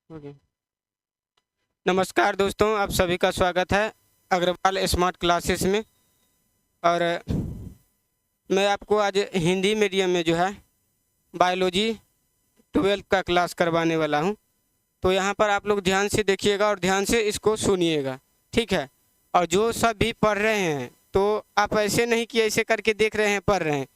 Okay. नमस्कार दोस्तों, आप सभी का स्वागत है अग्रवाल स्मार्ट क्लासेस में। और मैं आपको आज हिंदी मीडियम में जो है बायोलॉजी 12th का क्लास करवाने वाला हूं। तो यहाँ पर आप लोग ध्यान से देखिएगा और ध्यान से इसको सुनिएगा, ठीक है। और जो सब भी पढ़ रहे हैं तो आप ऐसे नहीं कि ऐसे करके देख रहे हैं पढ़ रहे हैं,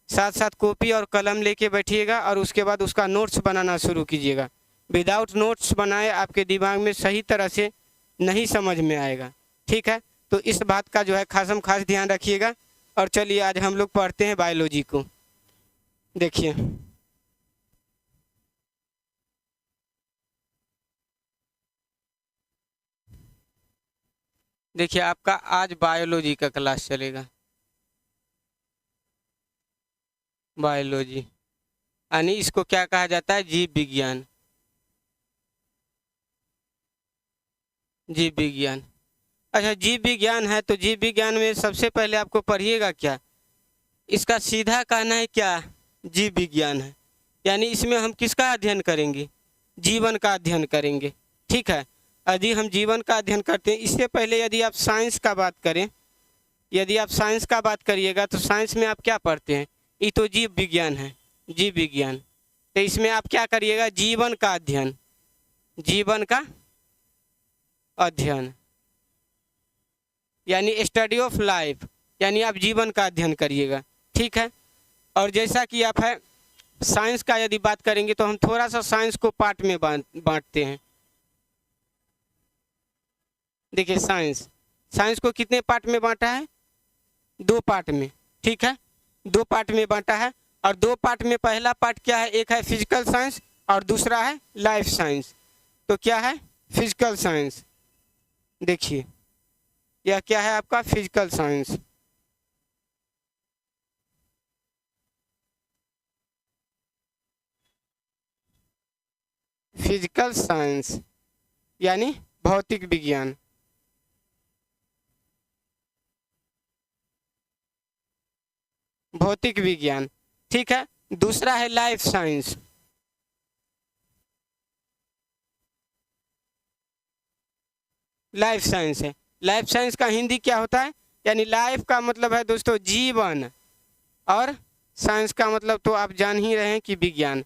साथ साथ कॉपी और कलम लेके बैठिएगा और उसके बाद उसका नोट्स बनाना शुरू कीजिएगा। विदाउट नोट्स बनाए आपके दिमाग में सही तरह से नहीं समझ में आएगा, ठीक है। तो इस बात का जो है खासम खास ध्यान रखिएगा। और चलिए आज हम लोग पढ़ते हैं बायोलॉजी को। देखिए, देखिए आपका आज बायोलॉजी का क्लास चलेगा। बायोलॉजी यानी इसको क्या कहा जाता है? जीव विज्ञान। जीव विज्ञान, अच्छा जीव विज्ञान है तो जीव विज्ञान में सबसे पहले आपको पढ़िएगा क्या, इसका सीधा कहना है क्या? जीव विज्ञान है। यानी इसमें हम किसका अध्ययन करेंगे? जीवन का अध्ययन करेंगे, ठीक है। यदि हम जीवन का अध्ययन करते हैं, इससे पहले यदि आप साइंस का बात करें, यदि आप साइंस का बात करिएगा तो साइंस में आप क्या पढ़ते हैं? ये तो जीव विज्ञान है, जीव विज्ञान। तो इसमें आप क्या करिएगा? जीवन का अध्ययन, जीवन का अध्ययन यानी स्टडी ऑफ लाइफ, यानी आप जीवन का अध्ययन करिएगा, ठीक है। और जैसा कि आप है साइंस का यदि बात करेंगे तो हम थोड़ा सा साइंस को पार्ट में बांटते हैं। देखिए साइंस, साइंस को कितने पार्ट में बांटा है? 2 पार्ट में, ठीक है। 2 पार्ट में बांटा है। और 2 पार्ट में पहला पार्ट क्या है? एक है फिजिकल साइंस और दूसरा है लाइफ साइंस। तो क्या है? Physical science. देखिए यह क्या है आपका? Physical science. फिजिकल साइंस यानी भौतिक विज्ञान। भौतिक विज्ञान, ठीक है। दूसरा है लाइफ साइंस। लाइफ साइंस है। लाइफ साइंस का हिंदी क्या होता है? यानी लाइफ का मतलब है दोस्तों जीवन, और साइंस का मतलब तो आप जान ही रहे हैं कि विज्ञान,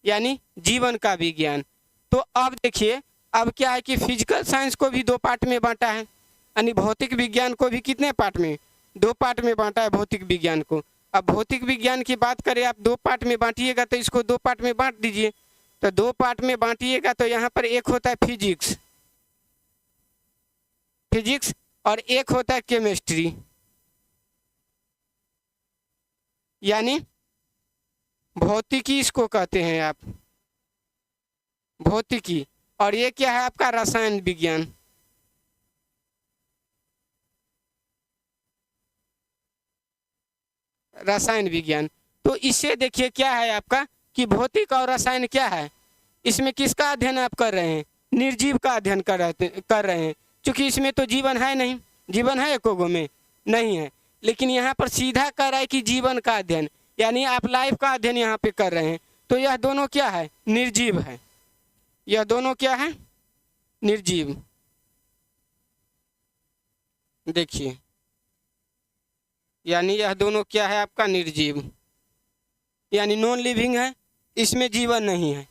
यानी जीवन का विज्ञान। तो अब देखिए, अब क्या है कि फिजिकल साइंस को भी 2 पार्ट में बांटा है, यानी भौतिक विज्ञान को भी कितने पार्ट में? 2 पार्ट में बांटा है भौतिक विज्ञान को। अब भौतिक विज्ञान की बात करें, आप 2 पार्ट में बांटिएगा तो इसको 2 पार्ट में बांट दीजिए। तो 2 पार्ट में बांटिएगा तो यहाँ पर एक होता है फिजिक्स, फिजिक्स, और एक होता है केमिस्ट्री, यानी भौतिकी इसको कहते हैं आप, भौतिकी। और ये क्या है आपका? रसायन विज्ञान। रसायन विज्ञान। तो इससे देखिए क्या है आपका कि भौतिक और रसायन क्या है, इसमें किसका अध्ययन आप कर रहे हैं? निर्जीव का अध्ययन कर रहे हैं। क्योंकि इसमें तो जीवन है नहीं, जीवन है एकोगो में? नहीं है। लेकिन यहाँ पर सीधा कर रहा है कि जीवन का अध्ययन, यानी आप लाइफ का अध्ययन यहाँ पे कर रहे हैं। तो यह दोनों क्या है? निर्जीव है। यह दोनों क्या है? निर्जीव। देखिए, यानी यह दोनों क्या है आपका? निर्जीव, यानी नॉन लिविंग है, इसमें जीवन नहीं है,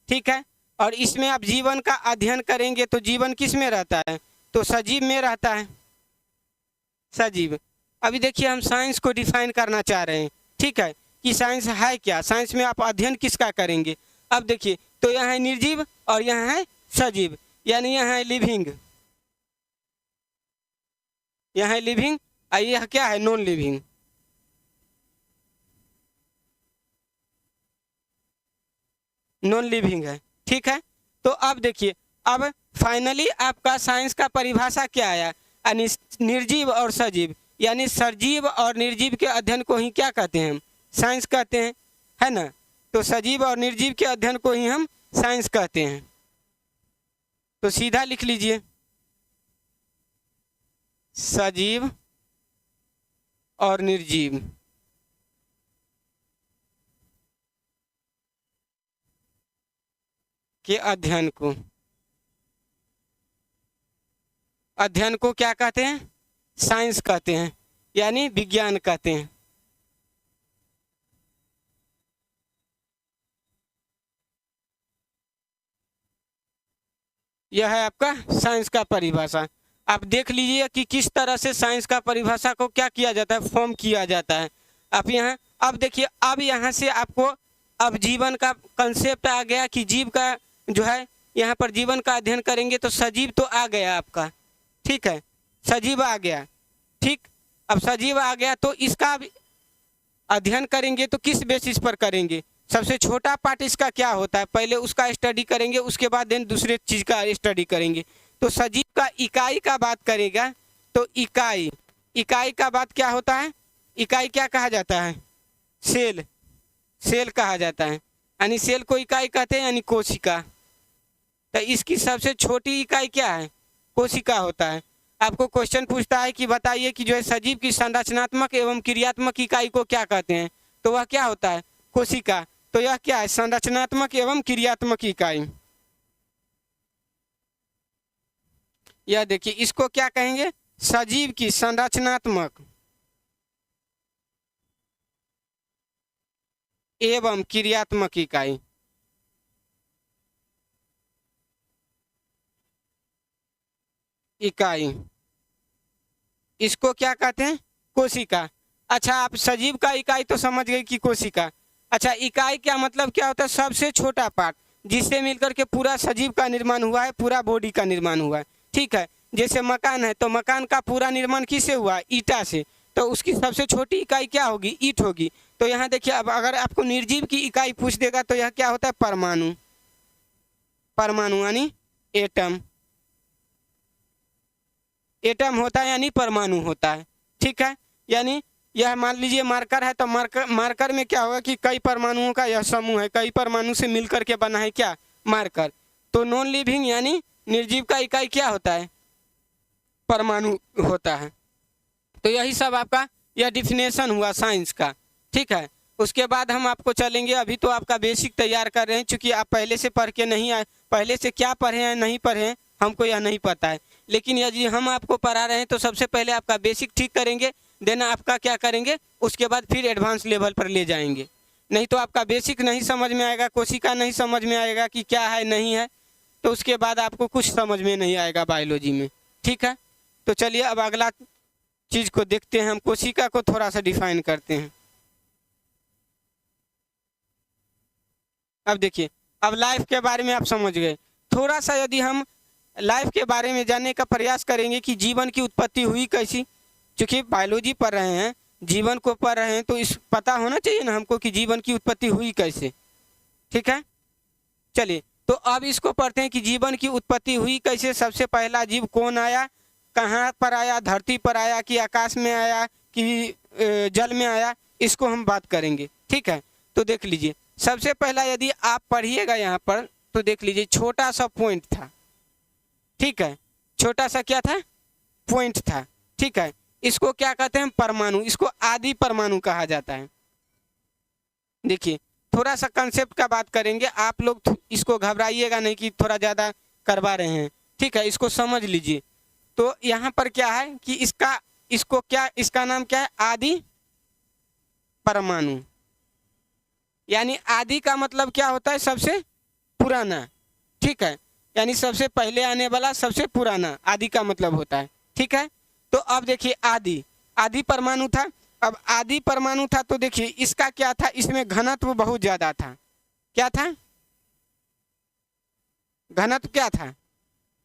ठीक है। और इसमें आप जीवन का अध्ययन करेंगे तो जीवन किस में रहता है? तो सजीव में रहता है, सजीव। अभी देखिए हम साइंस को डिफाइन करना चाह रहे हैं, ठीक है, कि साइंस है क्या। साइंस में आप अध्ययन किसका करेंगे? अब देखिए, तो यहाँ है निर्जीव और यहाँ है सजीव, यानी यहाँ है लिविंग, यहाँ है लिविंग, और यह क्या है? Non living. नॉन लिविंग है, ठीक है। तो अब देखिए, अब फाइनली आपका साइंस का परिभाषा क्या आया? यानी निर्जीव और सजीव, यानी सजीव और निर्जीव के अध्ययन को ही क्या कहते हैं? हम साइंस कहते हैं, है ना। तो सजीव और निर्जीव के अध्ययन को ही हम साइंस कहते हैं। तो सीधा लिख लीजिए, सजीव और निर्जीव के अध्ययन को अध्ययन को क्या कहते हैं? साइंस कहते हैं, यानी विज्ञान कहते हैं। यह है आपका साइंस का परिभाषा। आप देख लीजिए कि किस तरह से साइंस का परिभाषा को क्या किया जाता है, फॉर्म किया जाता है। आप यहाँ अब देखिए, अब यहाँ से आपको अब जीवन का कंसेप्ट आ गया कि जीव का जो है, यहाँ पर जीवन का अध्ययन करेंगे तो सजीव तो आ गया आपका, ठीक है, सजीव आ गया, ठीक। अब सजीव आ गया तो इसका अध्ययन करेंगे तो किस बेसिस पर करेंगे? सबसे छोटा पार्ट इसका क्या होता है, पहले उसका स्टडी करेंगे, उसके बाद देन दूसरे चीज़ का स्टडी करेंगे। तो सजीव का इकाई का बात करेगा तो इकाई का बात क्या होता है? इकाई क्या कहा जाता है? सेल कहा जाता है, यानी सेल को इकाई कहते हैं, यानी कोशिका। तो इसकी सबसे छोटी इकाई क्या है? कोशिका होता है। आपको क्वेश्चन पूछता है कि बताइए कि जो है सजीव की संरचनात्मक एवं क्रियात्मक इकाई को क्या कहते हैं? तो वह क्या होता है? कोशिका। तो यह क्या है? संरचनात्मक एवं क्रियात्मक इकाई। यह देखिए, इसको क्या कहेंगे? सजीव की संरचनात्मक एवं क्रियात्मक इकाई। इसको क्या कहते हैं? कोशिका। अच्छा, आप सजीव का इकाई तो समझ गए कि कोशिका। अच्छा, इकाई क्या मतलब क्या होता है? सबसे छोटा पार्ट जिससे मिलकर के पूरा सजीव का निर्माण हुआ है, पूरा बॉडी का निर्माण हुआ है, ठीक है। जैसे मकान है तो मकान का पूरा निर्माण किससे हुआ? ईटा से। तो उसकी सबसे छोटी इकाई क्या होगी? ईंट होगी। तो यहाँ देखिए, अब अगर आपको निर्जीव की इकाई पूछ देगा तो यह क्या होता है? परमाणु। परमाणु यानी एटम। एटम होता है यानी परमाणु होता है, ठीक है। यानी यह मान लीजिए मार्कर है तो मार्कर में क्या होगा कि कई परमाणुओं का यह समूह है, कई परमाणु से मिलकर के बना है क्या? मार्कर। तो नॉन लिविंग यानी निर्जीव का इकाई क्या होता है? परमाणु होता है। तो यही सब आपका यह डिफिनेशन हुआ साइंस का, ठीक है। उसके बाद हम आपको चलेंगे, अभी तो आपका बेसिक तैयार कर रहे हैं, चूंकि आप पहले से पढ़ के नहीं आए, पहले से क्या पढ़े हैं नहीं पढ़े हैं हमको यह नहीं पता है, लेकिन यदि हम आपको पढ़ा रहे हैं तो सबसे पहले आपका बेसिक ठीक करेंगे, देन आपका क्या करेंगे, उसके बाद फिर एडवांस लेवल पर ले जाएंगे। नहीं तो आपका बेसिक नहीं समझ में आएगा, कोशिका नहीं समझ में आएगा कि क्या है नहीं है, तो उसके बाद आपको कुछ समझ में नहीं आएगा बायोलॉजी में, ठीक है। तो चलिए अब अगला चीज़ को देखते हैं, हम कोशिका को थोड़ा सा डिफाइन करते हैं। अब देखिए, अब लाइफ के बारे में आप समझ गए। थोड़ा सा यदि हम लाइफ के बारे में जानने का प्रयास करेंगे कि जीवन की उत्पत्ति हुई कैसी, क्योंकि बायोलॉजी पढ़ रहे हैं, जीवन को पढ़ रहे हैं, तो इस पता होना चाहिए ना हमको कि जीवन की उत्पत्ति हुई कैसे, ठीक है। चलिए, तो अब इसको पढ़ते हैं कि जीवन की उत्पत्ति हुई कैसे। सबसे पहला जीव कौन आया, कहाँ पर आया, धरती पर आया कि आकाश में आया कि जल में आया, इसको हम बात करेंगे, ठीक है। तो देख लीजिए, सबसे पहला यदि आप पढ़िएगा यहाँ पर तो देख लीजिए, छोटा सा पॉइंट था, ठीक है। छोटा सा क्या था? पॉइंट था, ठीक है। इसको क्या कहते हैं? परमाणु। इसको आदि परमाणु कहा जाता है। देखिए, थोड़ा सा कंसेप्ट का बात करेंगे, आप लोग इसको घबराइएगा नहीं कि थोड़ा ज़्यादा करवा रहे हैं, ठीक है। इसको समझ लीजिए। तो यहाँ पर क्या है कि इसका नाम क्या है? आदि परमाणु। यानी आदि का मतलब क्या होता है? सबसे पुराना, ठीक है। यानी सबसे पहले आने वाला, सबसे पुराना, आदि का मतलब होता है, ठीक है। तो अब देखिए, आदि परमाणु था। अब आदि परमाणु था तो देखिए इसका क्या था? इसमें घनत्व बहुत ज्यादा था। क्या था? घनत्व क्या था?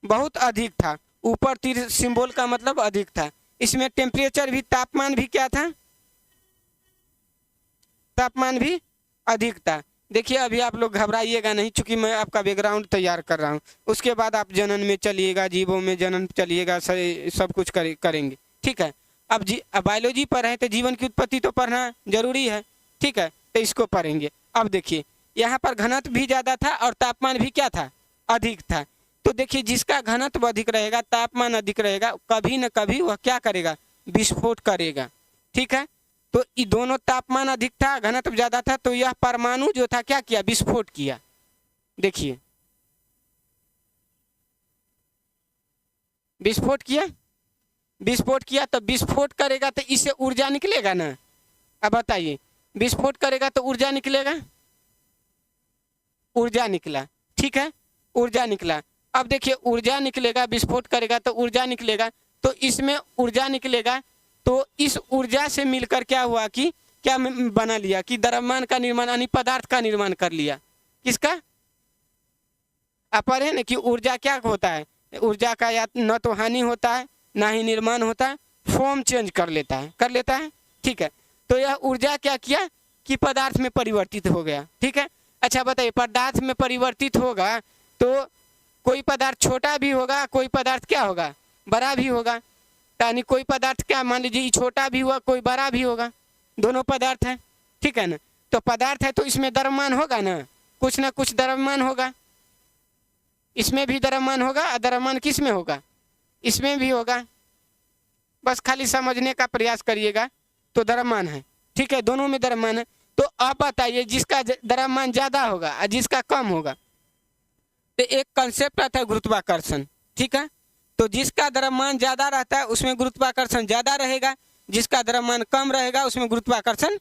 बहुत अधिक था। ऊपर तीर सिंबल का मतलब अधिक था। इसमें टेम्परेचर भी, तापमान भी क्या था? तापमान भी अधिक था। देखिए, अभी आप लोग घबराइएगा नहीं, चूंकि मैं आपका बैकग्राउंड तैयार कर रहा हूँ। उसके बाद आप जनन में चलिएगा, जीवों में जनन चलिएगा, सब कुछ करेंगे, ठीक है। अब बायोलॉजी पर है तो जीवन की उत्पत्ति तो पढ़ना जरूरी है, ठीक है। तो इसको पढ़ेंगे। अब देखिए, यहाँ पर घनत्व भी ज़्यादा था और तापमान भी क्या था? अधिक था। तो देखिए, जिसका घनत्व अधिक रहेगा, तापमान अधिक रहेगा, कभी न कभी वह क्या करेगा? विस्फोट करेगा, ठीक है। तो ये दोनों, तापमान अधिक था, घनत्व ज्यादा था, तो यह परमाणु जो था क्या किया? विस्फोट किया। देखिए, विस्फोट किया, विस्फोट किया तो विस्फोट करेगा तो इससे ऊर्जा निकलेगा ना। अब बताइए, विस्फोट करेगा तो ऊर्जा निकलेगा, ऊर्जा निकला, ठीक है, ऊर्जा निकला। अब देखिए ऊर्जा निकलेगा, विस्फोट करेगा तो ऊर्जा निकलेगा, तो इसमें ऊर्जा निकलेगा, तो इस ऊर्जा से मिलकर क्या हुआ कि क्या बना लिया कि द्रव्यमान का निर्माण यानी पदार्थ का निर्माण कर लिया। किसका? आप पढ़े ना कि ऊर्जा क्या होता है, ऊर्जा का या न तो हानि होता है ना ही निर्माण होता है, फॉर्म चेंज कर लेता है, ठीक है। तो यह ऊर्जा क्या किया कि पदार्थ में परिवर्तित हो गया, ठीक है। अच्छा बताइए, पदार्थ में परिवर्तित होगा तो कोई पदार्थ छोटा भी होगा, कोई पदार्थ क्या होगा, बड़ा भी होगा। यानी कोई पदार्थ क्या, मान लीजिए छोटा भी हुआ, कोई बड़ा भी होगा, दोनों पदार्थ है, ठीक है ना। तो पदार्थ है तो इसमें द्रव्यमान होगा ना कुछ द्रव्यमान होगा, इसमें भी द्रव्यमान होगा, और द्रव्यमान किस में होगा, इसमें भी होगा। बस खाली समझने का प्रयास करिएगा तो द्रव्यमान है, ठीक है, दोनों में द्रव्यमान है। तो आप बताइए जिसका द्रव्यमान ज्यादा होगा और जिसका कम होगा, तो एक कंसेप्ट आता है गुरुत्वाकर्षण, ठीक है। तो जिसका द्रव्यमान ज्यादा रहता है उसमें गुरुत्वाकर्षण ज्यादा रहेगा, जिसका द्रव्यमान कम रहेगा उसमें गुरुत्वाकर्षण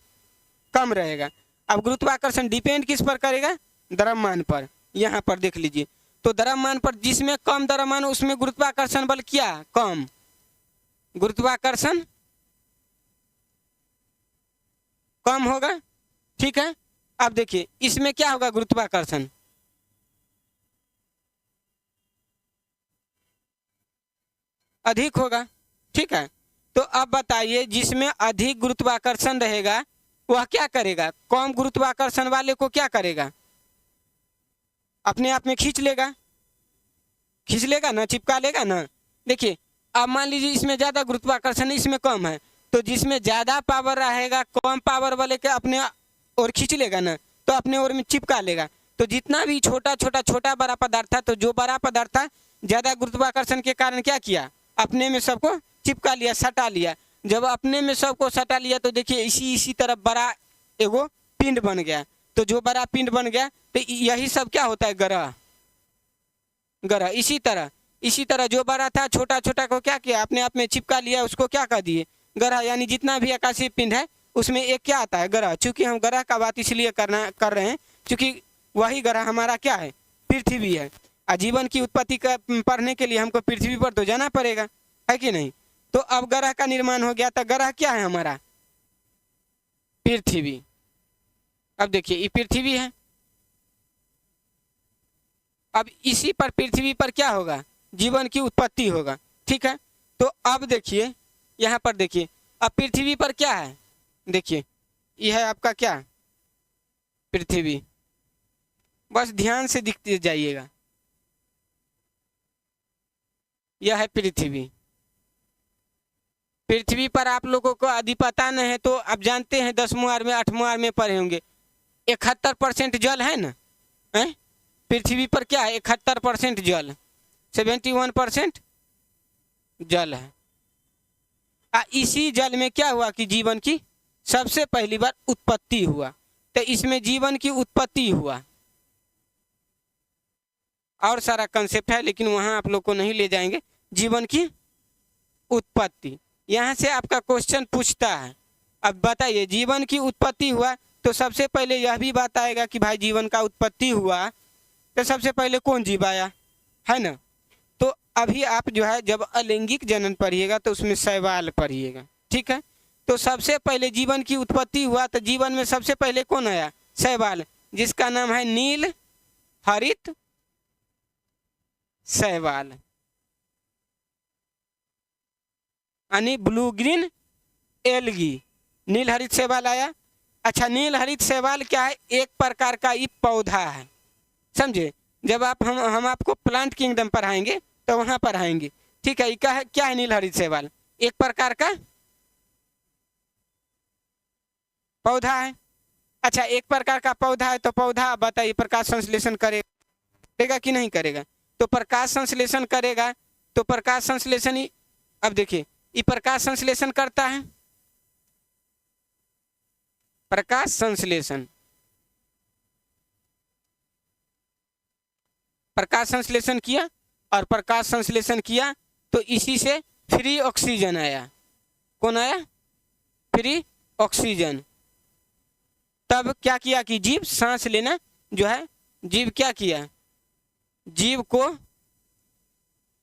कम रहेगा। अब गुरुत्वाकर्षण डिपेंड किस पर करेगा, द्रव्यमान पर। यहाँ पर देख लीजिए, तो द्रव्यमान पर जिसमें कम द्रव्यमान उसमें गुरुत्वाकर्षण बल क्या कम, गुरुत्वाकर्षण कम होगा, ठीक है। अब देखिए इसमें क्या होगा, गुरुत्वाकर्षण अधिक होगा, ठीक है। तो अब बताइए जिसमें अधिक गुरुत्वाकर्षण रहेगा वह क्या करेगा, कम गुरुत्वाकर्षण वाले को क्या करेगा, अपने आप में खींच लेगा ना, चिपका लेगा ना। देखिए अब मान लीजिए इसमें ज्यादा गुरुत्वाकर्षण इसमें कम है, तो जिसमें ज्यादा पावर रहेगा कम पावर वाले के अपने और खींच लेगा ना, तो अपने और में चिपका लेगा। तो जितना भी छोटा बड़ा पदार्थ था, तो जो बड़ा पदार्थ था ज्यादा गुरुत्वाकर्षण के कारण क्या किया, अपने में सबको चिपका लिया, सटा लिया। जब अपने में सबको सटा लिया तो देखिए इसी तरह बड़ा एगो पिंड बन गया। तो जो बड़ा पिंड बन गया तो यही सब क्या होता है, ग्रह। इसी तरह जो बड़ा था छोटा को क्या किया, अपने आप में चिपका लिया, उसको क्या कर दिए, ग्रह। यानी जितना भी आकाशीय पिंड है उसमें एक क्या आता है, ग्रह। चूंकि हम ग्रह का बात इसलिए कर रहे हैं क्योंकि वही ग्रह हमारा क्या है, पृथ्वी है। जीवन की उत्पत्ति का पढ़ने के लिए हमको पृथ्वी पर तो जाना पड़ेगा, है कि नहीं। तो अब ग्रह का निर्माण हो गया, तो ग्रह क्या है हमारा, पृथ्वी। अब देखिए ये पृथ्वी है, अब इसी पर पृथ्वी पर क्या होगा, जीवन की उत्पत्ति होगा, ठीक है। तो अब देखिए यहाँ पर देखिए, अब पृथ्वी पर क्या है, देखिए यह है आपका क्या, पृथ्वी। बस ध्यान से दिखते जाइएगा, यह है पृथ्वी। पृथ्वी पर आप लोगों को यदि पता नहीं है तो आप जानते हैं 10वीं वार में 8वीं वार में पढ़े होंगे, 71% जल है ना, है? पृथ्वी पर क्या है, 71% जल, 71% जल है। इसी जल में क्या हुआ कि जीवन की सबसे पहली बार उत्पत्ति हुआ। तो इसमें जीवन की उत्पत्ति हुआ, और सारा कंसेप्ट है लेकिन वहां आप लोग को नहीं ले जाएंगे। जीवन की उत्पत्ति, यहाँ से आपका क्वेश्चन पूछता है। अब बताइए जीवन की उत्पत्ति हुआ तो सबसे पहले यह भी बात आएगा कि भाई जीवन का उत्पत्ति हुआ तो सबसे पहले कौन जीव आया, है ना। तो अभी आप जो है जब अलैंगिक जनन पढ़िएगा तो उसमें शैवाल पढ़िएगा, ठीक है। तो सबसे पहले जीवन की उत्पत्ति हुआ तो जीवन में सबसे पहले कौन आया, शैवाल, जिसका नाम है नील हरित शैवाल, यानी ब्लू ग्रीन एल्गी, नील हरित शैवाल आया। अच्छा नील हरित शैवाल क्या है, एक प्रकार का ये पौधा है, समझे। जब आप हम आपको प्लांट किंगडम पढ़ाएंगे तो वहां पढ़ाएंगे, ठीक है। क्या है नील हरित शैवाल, एक प्रकार का पौधा है। अच्छा एक प्रकार का पौधा है तो पौधा बताइए प्रकाश संश्लेषण करेगा कि नहीं करेगा, तो प्रकाश संश्लेषण करेगा। तो प्रकाश संश्लेषण ही, अब देखिए ये प्रकाश संश्लेषण करता है, प्रकाश संश्लेषण, प्रकाश संश्लेषण किया और प्रकाश संश्लेषण किया तो इसी से फ्री ऑक्सीजन आया। कौन आया? Free oxygen. तब क्या किया कि जीव सांस लेना जो है, जीव क्या किया, जीव को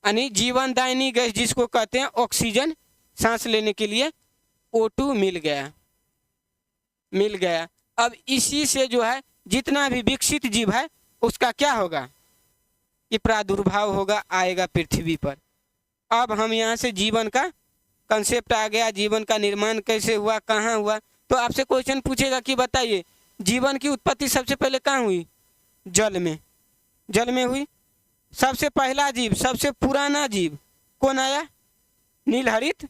यानी जीवनदायिनी गैस जिसको कहते हैं ऑक्सीजन, सांस लेने के लिए O2 मिल गया। अब इसी से जो है जितना भी विकसित जीव है उसका क्या होगा, ये प्रादुर्भाव होगा, आएगा पृथ्वी पर। अब हम यहाँ से जीवन का कंसेप्ट आ गया, जीवन का निर्माण कैसे हुआ, कहाँ हुआ। तो आपसे क्वेश्चन पूछेगा कि बताइए जीवन की उत्पत्ति सबसे पहले कहाँ हुई? जल में। जल में हुई। सबसे पहला जीव, सबसे पुराना जीव कौन आया? नीलहरित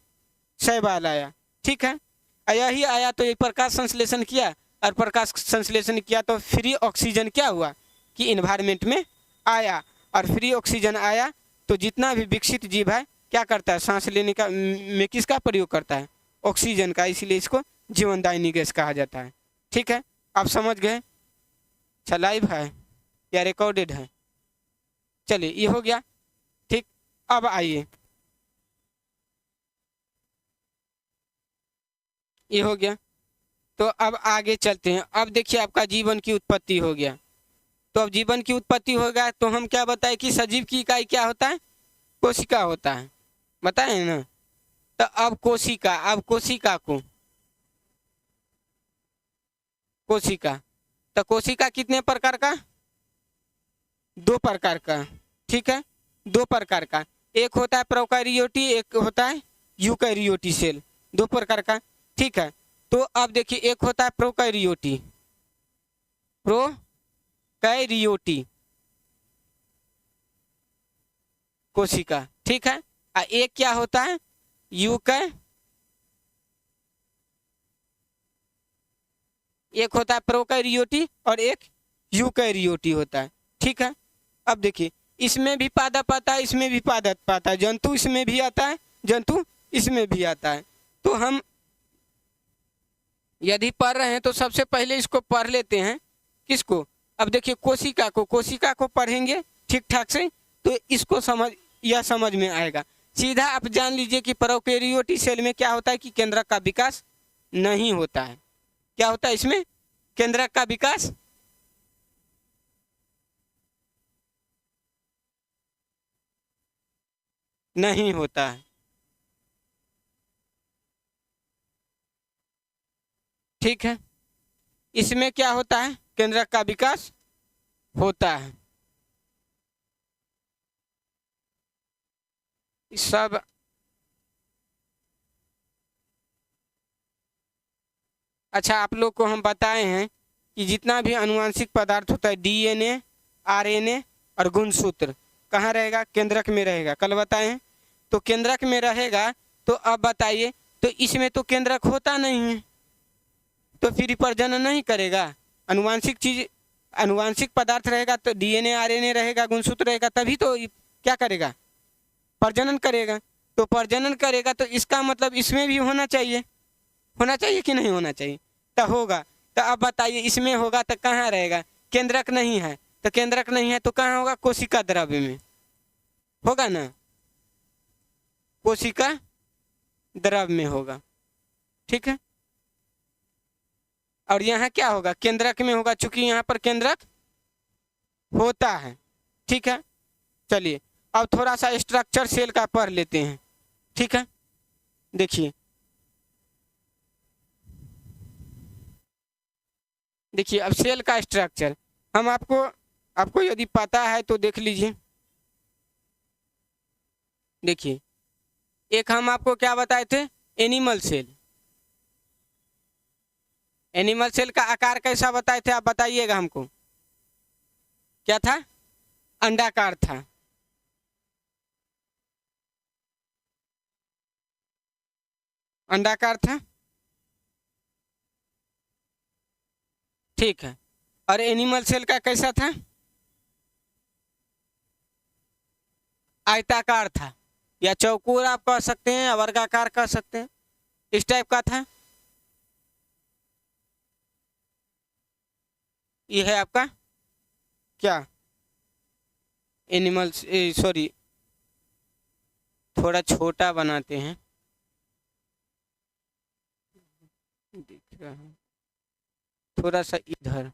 शैवाल आया। ठीक है, यही आया तो ये प्रकाश संश्लेषण किया, और प्रकाश संश्लेषण किया तो फ्री ऑक्सीजन क्या हुआ कि इन्वायरमेंट में आया, और फ्री ऑक्सीजन आया तो जितना भी विकसित जीव है क्या करता है, सांस लेने का में किसका प्रयोग करता है? ऑक्सीजन का। इसीलिए इसको जीवनदायिनी गैस कहा जाता है। ठीक है, आप समझ गए? अच्छा, लाइव है या रिकॉर्डेड है? चलिए, ये हो गया। ठीक, अब आइए, ये हो गया तो अब आगे चलते हैं। अब देखिए आपका जीवन की उत्पत्ति हो गया। तो अब जीवन की उत्पत्ति हो गया तो हम क्या बताएं कि सजीव की इकाई क्या होता है? कोशिका होता है, बताएं ना। तो अब कोशिका, अब कोशिका को, कोशिका, तो कोशिका कितने प्रकार का? 2 प्रकार का। ठीक है, 2 प्रकार का। एक होता है प्रोकैरियोटी, एक होता है यूकैरियोटी सेल, 2 प्रकार का। ठीक है, तो अब देखिए एक होता है प्रोकैरियोटी, प्रोकैरियोटी कोशिका। ठीक है, और एक क्या होता है? एक होता है प्रोकैरियोटी और एक यूकैरियोटी होता है। ठीक है, अब देखिए इसमें भी पादप आता है, इसमें भी पादप आता है, जंतु इसमें भी आता है, जंतु इसमें भी आता है। तो हम यदि पढ़ रहे हैं तो सबसे पहले इसको पढ़ लेते हैं। किसको? अब देखिए कोशिका को, कोशिका को पढ़ेंगे ठीक ठाक से तो इसको समझ में आएगा। सीधा आप जान लीजिए कि प्रोकैरियोटी सेल में क्या होता है कि केंद्रक का विकास नहीं होता है। क्या होता है इसमें? केंद्रक का विकास नहीं होता है। ठीक है, इसमें क्या होता है? केंद्रक का विकास होता है। सब अच्छा, आप लोग को हम बताए हैं कि जितना भी अनुवांशिक पदार्थ होता है, DNA, RNA और गुणसूत्र कहाँ रहेगा? केंद्रक में रहेगा। कल बताए हैं। तो केंद्रक में रहेगा तो अब बताइए, तो इसमें तो केंद्रक होता नहीं है तो फिर प्रजनन नहीं करेगा। अनुवांशिक चीज, अनुवांशिक पदार्थ रहेगा तो DNA, RNA रहेगा, गुणसूत्र रहेगा, तभी तो क्या करेगा? प्रजनन करेगा। तो प्रजनन करेगा तो इसका मतलब इसमें भी होना चाहिए कि नहीं होना चाहिए? तो होगा। तो अब बताइए इसमें होगा तो कहाँ रहेगा? केंद्रक नहीं है तो केंद्रक नहीं है तो कहाँ होगा? कोशिका द्रव्य में होगा ना, कोशिका द्रव्य में होगा। ठीक है, और यहाँ क्या होगा? केंद्रक में होगा, चूंकि यहाँ पर केंद्रक होता है। ठीक है, चलिए अब थोड़ा सा स्ट्रक्चर सेल का पढ़ लेते हैं। ठीक है, देखिए अब सेल का स्ट्रक्चर हम आपको यदि पता है तो देख लीजिए। देखिए एक हम आपको क्या बताए थे? Animal cell. एनिमल सेल का आकार कैसा बताए थे? आप बताइएगा हमको। क्या था? अंडाकार था। अंडाकार था। ठीक है, और एनिमल सेल का कैसा था? आयताकार था, या चौकोर आप कह सकते हैं या वर्गाकार कह सकते हैं, इस टाइप का था। ये है आपका क्या? एनिमल, सॉरी, थोड़ा छोटा बनाते हैं, दिख रहा है थोड़ा सा इधर।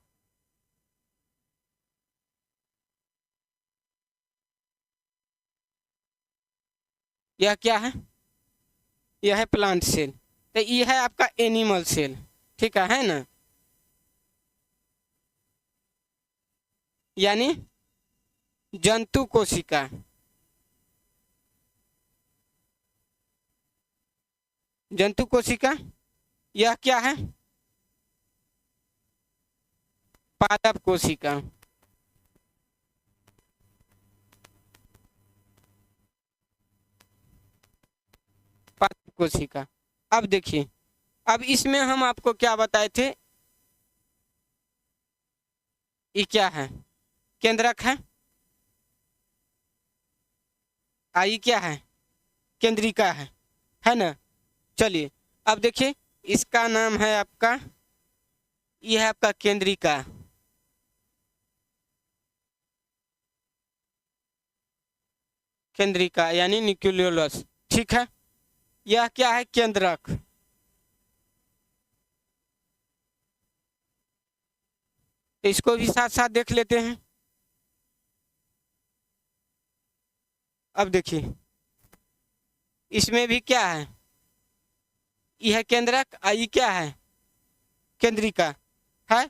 यह क्या है? यह है प्लांट सेल, तो यह है आपका एनिमल सेल, ठीक है ना? यानी जंतु कोशिका। जंतु कोशिका यह क्या है? पादप कोशिका। पादप कोशिका। अब देखिए, अब इसमें हम आपको क्या बताए थे, ये क्या है? केंद्रक है, क्या है? केंद्रिका है ना? चलिए अब देखिए, इसका नाम है आपका, यह है आपका केंद्रिका। केंद्रिका यानी न्यूक्लियोलस, ठीक है। यह क्या है? केंद्रक। इसको भी साथ साथ देख लेते हैं। अब देखिए, इसमें भी क्या है? यह केंद्रक, ये क्या है? केंद्रिका है।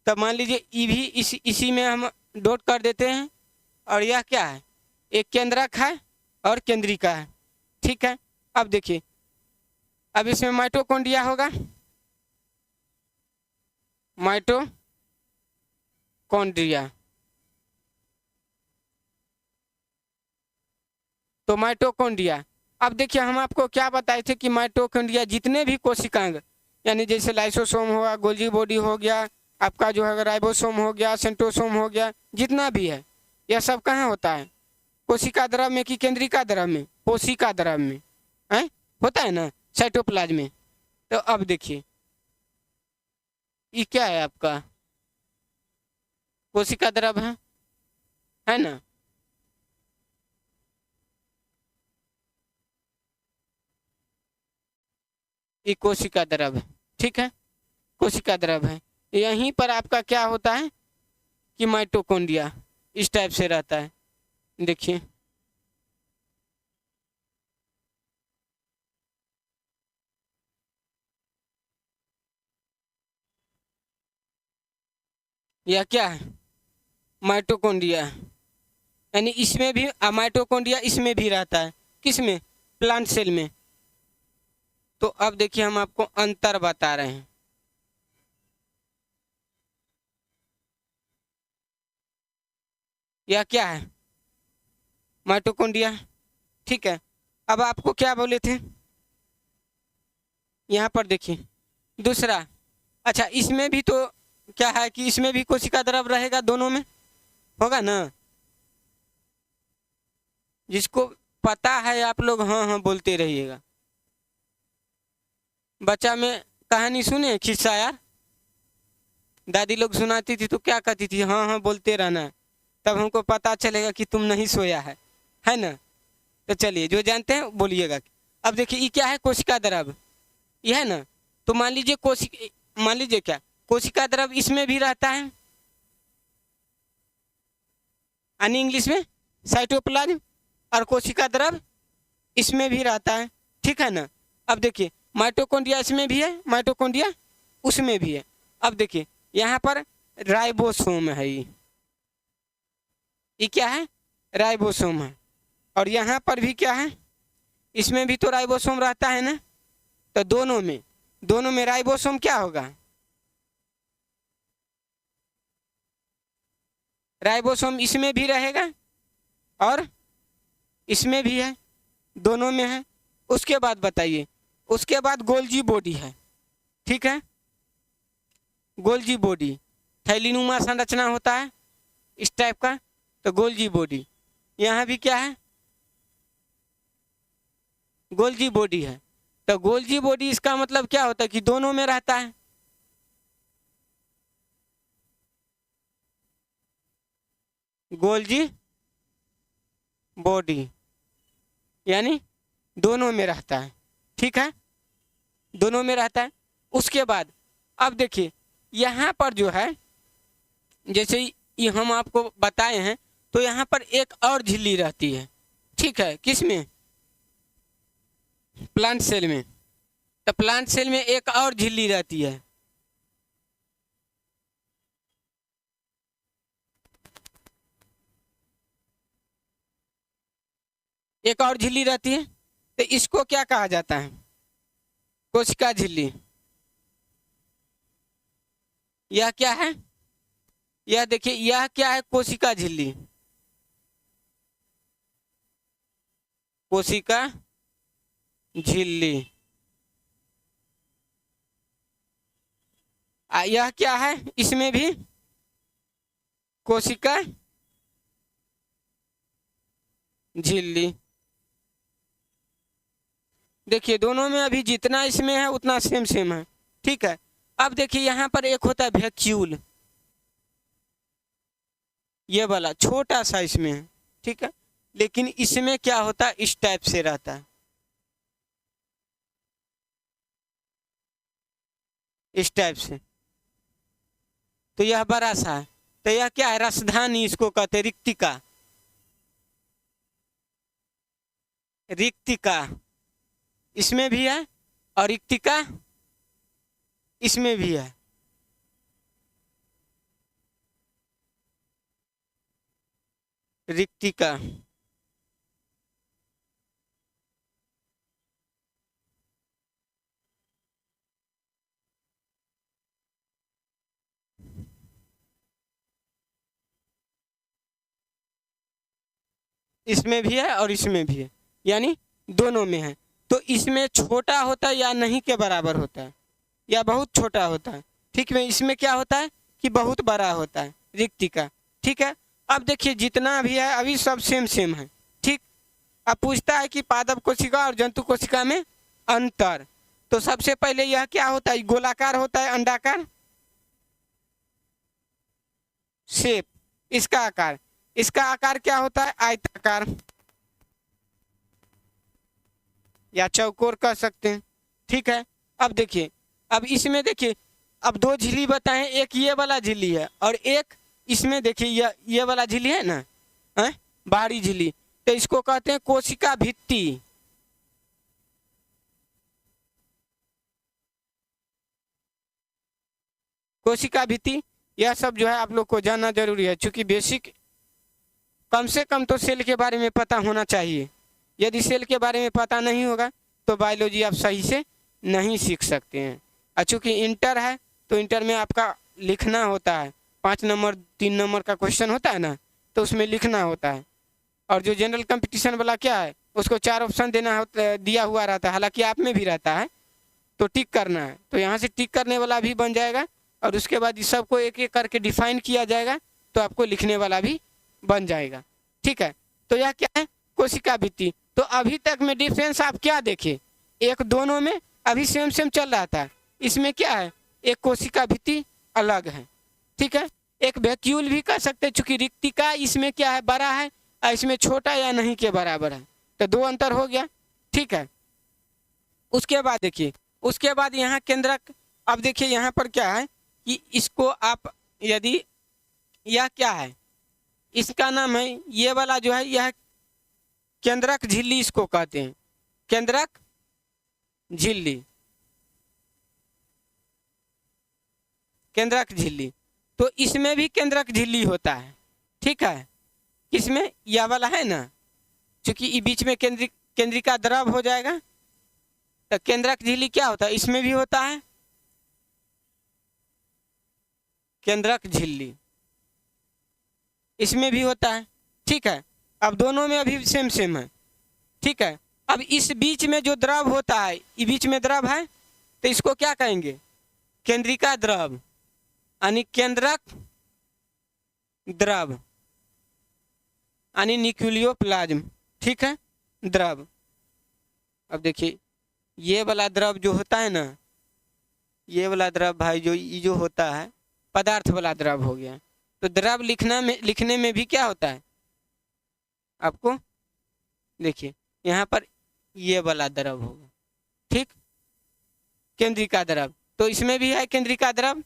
तब मान लीजिए ये भी इसी में हम डॉट कर देते हैं। और यह क्या है? एक केंद्रक है और केंद्रिका है, ठीक है। अब देखिए, अब इसमें माइटोकॉन्ड्रिया होगा। माइटोकॉन्ड्रिया, तो माइटोकॉन्ड्रिया। अब देखिए, हम आपको क्या बताए थे कि माइटोकॉन्ड्रिया जितने भी कोशिकांग, यानी जैसे लाइसोसोम हुआ, गोल्जी बॉडी हो गया, आपका जो है राइबोसोम हो गया, सेंट्रोसोम हो गया, जितना भी है, यह सब कहाँ होता है? कोशिका द्रव में कि केंद्रिका द्रव में? कोशिका द्रव में है, होता है ना, साइटोप्लाज्म में। तो अब देखिए, ये क्या है आपका? कोशिका द्रव है ना? ये कोशिका द्रव है, ठीक है। कोशिका द्रव है। यहीं पर आपका क्या होता है कि माइटोकॉन्ड्रिया इस टाइप से रहता है। देखिए, यह क्या है? माइटोकॉन्ड्रिया। यानी इसमें भी माइटोकॉन्ड्रिया इसमें भी रहता है। किसमें? प्लांट सेल में। तो अब देखिए, हम आपको अंतर बता रहे हैं। यह क्या है? माइटोकॉन्ड्रिया, ठीक है। अब आपको क्या बोले थे यहाँ पर? देखिए दूसरा, अच्छा इसमें भी तो क्या है कि इसमें भी कोशिका द्रव रहेगा, दोनों में होगा ना? जिसको पता है आप लोग हाँ हाँ बोलते रहिएगा। बच्चा में कहानी सुने, खिस्सा यार, दादी लोग सुनाती थी तो क्या कहती थी? हाँ हाँ बोलते रहना, तब हमको पता चलेगा कि तुम नहीं सोया है ना? तो चलिए, जो जानते हैं बोलिएगा। अब देखिए, ये क्या है? कोशिका द्रव, ये है ना? तो मान लीजिए मान लीजिए क्या, कोशिका द्रव इसमें भी रहता है, यानी इंग्लिश में साइटोप्लाज्म, और कोशिका द्रव इसमें भी रहता है, ठीक है ना? अब देखिए, माइटोकॉन्ड्रिया इसमें भी है, माइटोकॉन्ड्रिया उसमें भी है। अब देखिए, यहाँ पर राइबोसोम है, ये क्या है? राइबोसोम है। और यहाँ पर भी क्या है? इसमें भी तो राइबोसोम रहता है ना? तो दोनों में राइबोसोम क्या होगा? राइबोसोम इसमें भी रहेगा और इसमें भी है, दोनों में है। उसके बाद बताइए, उसके बाद गोल्जी बॉडी है, ठीक है। गोल्जी बॉडी थैलीनुमा संरचना होता है इस टाइप का, तो गोल्जी बॉडी। यहाँ भी क्या है? गोल्जी बॉडी है। तो गोल्जी बॉडी, इसका मतलब क्या होता है कि दोनों में रहता है। गोल्जी बॉडी यानी दोनों में रहता है, ठीक है, दोनों में रहता है। उसके बाद अब देखिए यहाँ पर जो है, जैसे ये हम आपको बताए हैं, तो यहाँ पर एक और झिल्ली रहती है, ठीक है, किस में? प्लांट सेल में। तो प्लांट सेल में एक और झिल्ली रहती है, एक और झिल्ली रहती है, तो इसको क्या कहा जाता है? कोशिका झिल्ली। यह क्या है? यह देखिए, यह क्या है? कोशिका झिल्ली, कोशिका झिल्ली। यह क्या है? इसमें भी कोशिका झिल्ली। देखिए दोनों में अभी जितना इसमें है उतना सेम सेम है, ठीक है। अब देखिए यहाँ पर एक होता है वैक्यूल, ये वाला छोटा सा इसमें है, ठीक है, लेकिन इसमें क्या होता है? इस टाइप से रहता है, इस टाइप से। तो यह बड़ा सा है, तो यह क्या है? रसधानी इसको कहते हैं, रिक्तिका, रिक्तिका इसमें भी है और रिक्तिका इसमें भी है। रिक्तिका इसमें भी है और इसमें भी है, यानी दोनों में है। तो इसमें छोटा होता है या नहीं के बराबर होता है, या बहुत छोटा होता है, ठीक है। इसमें क्या होता है कि बहुत बड़ा होता है, रिक्तिका, ठीक है। अब देखिए जितना भी है अभी सब सेम सेम है, ठीक। अब पूछता है कि पादप कोशिका और जंतु कोशिका में अंतर। तो सबसे पहले यह क्या होता है? गोलाकार होता है, अंडाकार शेप, इसका आकार, इसका आकार क्या होता है? आयताकार या चौकोर कह सकते हैं, ठीक है। अब देखिए, अब इसमें देखिए, अब दो झिल्ली बताएं, एक ये वाला झिल्ली है और एक इसमें देखिए ये वाला झिल्ली है ना, है बाहरी झिल्ली, तो इसको कहते हैं कोशिका भित्ति। कोशिका भित्ति, यह सब जो है आप लोग को जानना जरूरी है, क्योंकि बेसिक कम से कम तो सेल के बारे में पता होना चाहिए। यदि सेल के बारे में पता नहीं होगा तो बायोलॉजी आप सही से नहीं सीख सकते हैं। और चूँकि इंटर है तो इंटर में आपका लिखना होता है, 5 नंबर 3 नंबर का क्वेश्चन होता है ना, तो उसमें लिखना होता है। और जो जनरल कंपटीशन वाला क्या है, उसको 4 ऑप्शन देना होता, दिया हुआ रहता है, हालांकि आप में भी रहता है, तो टिक करना है। तो यहाँ से टिक करने वाला भी बन जाएगा और उसके बाद इस सबको एक एक करके डिफाइन किया जाएगा, तो आपको लिखने वाला भी बन जाएगा, ठीक है। तो यह क्या है? कोशिका भित्ति। तो अभी तक में डिफरेंस आप क्या देखे? एक दोनों में अभी सेम सेम चल रहा था, इसमें क्या है? एक कोशिका भित्ति अलग है, ठीक है। एक वैक्यूल भी कह सकते हैं, चूंकि रिक्तिका इसमें क्या है? बड़ा है और इसमें छोटा या नहीं के बराबर है, तो 2 अंतर हो गया, ठीक है। उसके बाद देखिए, उसके बाद यहाँ केंद्रक। अब देखिए यहाँ पर क्या है कि इसको आप यदि, यह क्या है? इसका नाम है, ये वाला जो है यह केंद्रक झिल्ली इसको कहते हैं, केंद्रक झिल्ली, केंद्रक झिल्ली। तो इसमें भी केंद्रक झिल्ली होता है, ठीक है। किसमें? यह वाला है ना, क्योंकि ये बीच में केंद्रिका द्रव हो जाएगा, तो केंद्रक झिल्ली क्या होता है? इसमें भी होता है केंद्रक झिल्ली, इसमें भी होता है, ठीक है। अब दोनों में अभी सेम सेम है, ठीक है। अब इस बीच में जो द्रव होता है, ये बीच में द्रव है, तो इसको क्या कहेंगे? केंद्रिका द्रव, यानी केंद्रक द्रव, यानी न्यूक्लियोप्लाज्म, ठीक है, द्रव। अब देखिए ये वाला द्रव जो होता है ना, ये वाला द्रव भाई जो ये जो होता है पदार्थ वाला द्रव हो गया। तो द्रव लिखने में भी क्या होता है आपको? देखिए यहाँ पर ये वाला द्रव होगा। ठीक, केंद्रिका द्रव। तो इसमें भी है केंद्रिका द्रव,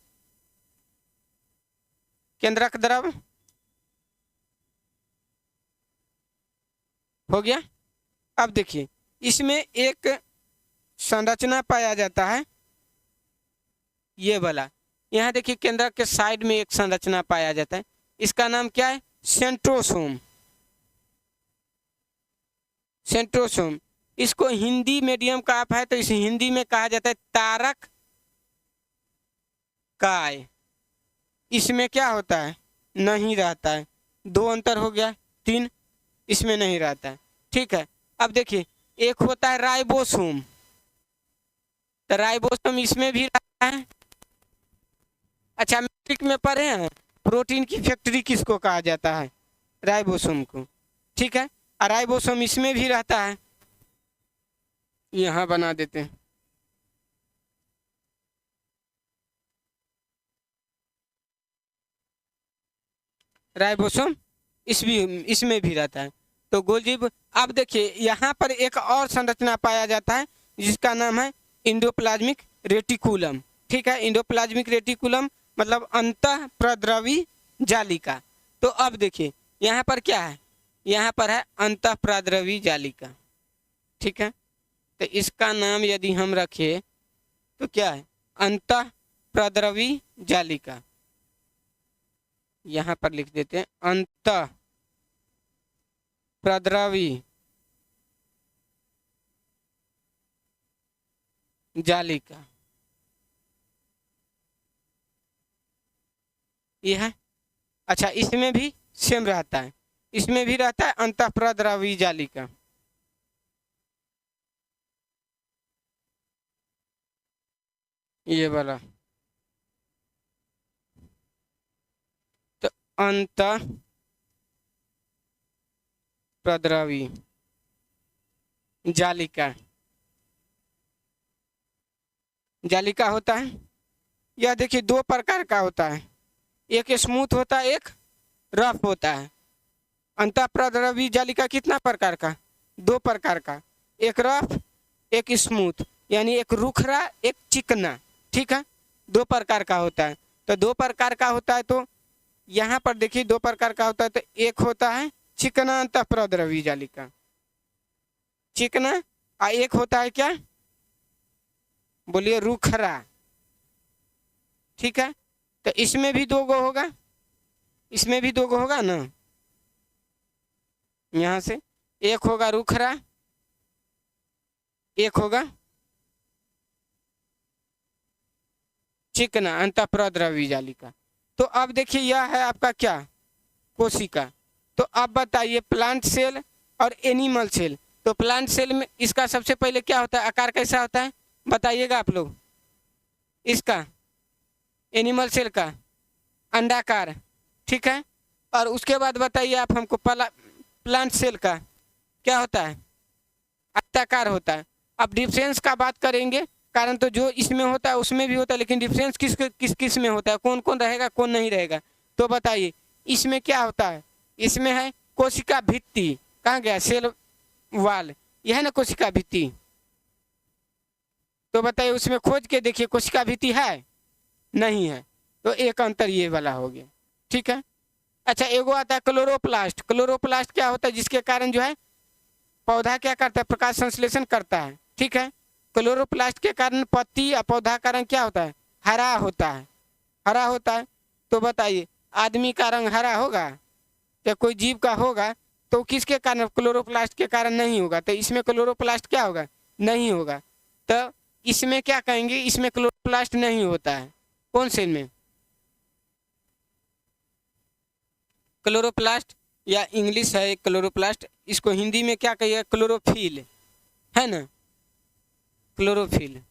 केंद्रक द्रव हो गया। अब देखिए इसमें एक संरचना पाया जाता है, ये वाला। यहाँ देखिए केंद्रक के साइड में एक संरचना पाया जाता है, इसका नाम क्या है? सेंट्रोसोम। सेंट्रोसोम। इसको हिंदी मीडियम का आप है तो इसे हिंदी में कहा जाता है तारक काय। इसमें क्या होता है? नहीं रहता है। 2 अंतर हो गया, 3 इसमें नहीं रहता है। ठीक है, अब देखिए एक होता है राइबोसोम, तो राइबोसोम इसमें भी रहता है। अच्छा, मैट्रिक में पढ़े हैं प्रोटीन की फैक्ट्री किसको कहा जाता है? राइबोसोम को। ठीक है, और राइबोसोम इसमें भी रहता है, यहाँ बना देते हैं। राइबोसोम इसमें भी रहता है। तो गोल्जीब, अब देखिए यहाँ पर एक और संरचना पाया जाता है जिसका नाम है इंडोप्लाज्मिक रेटिकुलम। ठीक है, इंडोप्लाज्मिक रेटिकुलम मतलब अंतः प्रद्रवी जालिका। तो अब देखिए यहाँ पर क्या है? यहाँ पर है अंतः प्रद्रवी जालिका। ठीक है, तो इसका नाम यदि हम रखें तो क्या है? अंतः प्रद्रवी जालिका। यहाँ पर लिख देते हैं अंतः प्रद्रवी जालिका, ये है। अच्छा, इसमें भी सेम रहता है, इसमें भी रहता है अंतः प्रद्रवी जालिका। ये वाला तो अंतः प्रद्रवी जालिका जालिका होता है। यह देखिए 2 प्रकार का होता है, एक स्मूथ होता है, एक रफ होता है। अंतः प्रद्रवी जालिका कितना प्रकार का? 2 प्रकार का, एक रफ एक स्मूथ, यानी एक रुखरा एक चिकना। ठीक है, 2 प्रकार का होता है। तो 2 प्रकार का होता है, तो यहाँ पर देखिए 2 प्रकार का होता है। तो एक होता है चिकना अंतः प्रद्रवी जालिका, चिकना, और एक होता है क्या? बोलिए रुखरा। ठीक है, तो इसमें भी 2 गो होगा, इसमें भी 2 गो होगा ना। यहाँ से एक होगा रुखरा, एक होगा चिकना अंतः प्रद्रवी जालिका। तो अब देखिए यह है आपका क्या? कोशिका। तो अब बताइए प्लांट सेल और एनिमल सेल। तो प्लांट सेल में इसका सबसे पहले क्या होता है? आकार कैसा होता है बताइएगा आप लोग? इसका एनिमल सेल का अंडाकार। ठीक है, और उसके बाद बताइए आप हमको प्लांट सेल का क्या होता है? आयताकार होता है। अब डिफरेंस का बात करेंगे, कारण तो जो इसमें होता है उसमें भी होता है, लेकिन डिफरेंस किस में होता है, कौन कौन रहेगा कौन नहीं रहेगा। तो बताइए इसमें क्या होता है? इसमें है कोशिका भित्ति। कहाँ गया? सेल वाल, यह है ना कोशिका भित्ति। तो बताइए उसमें खोज के देखिए कोशिका भित्ति है? नहीं है, तो एक अंतर ये वाला हो गया। ठीक है, अच्छा एगो आता है क्लोरोप्लास्ट। क्लोरोप्लास्ट क्या होता है? जिसके कारण जो है पौधा क्या करता है? प्रकाश संश्लेषण करता है। ठीक है, क्लोरोप्लास्ट के कारण पत्ती या पौधा का रंग क्या होता है? हरा होता है, हरा होता है। तो बताइए आदमी का रंग हरा होगा या कोई जीव का होगा? तो किसके कारण? क्लोरोप्लास्ट के कारण नहीं होगा। तो इसमें क्लोरोप्लास्ट क्या होगा? नहीं होगा। तो इसमें क्या कहेंगे? इसमें क्लोरोप्लास्ट नहीं होता है। कौन सेल में? क्लोरोप्लास्ट, या इंग्लिश है क्लोरोप्लास्ट, इसको हिंदी में क्या कहिए? क्लोरोफिल, है ना, क्लोरोफिल।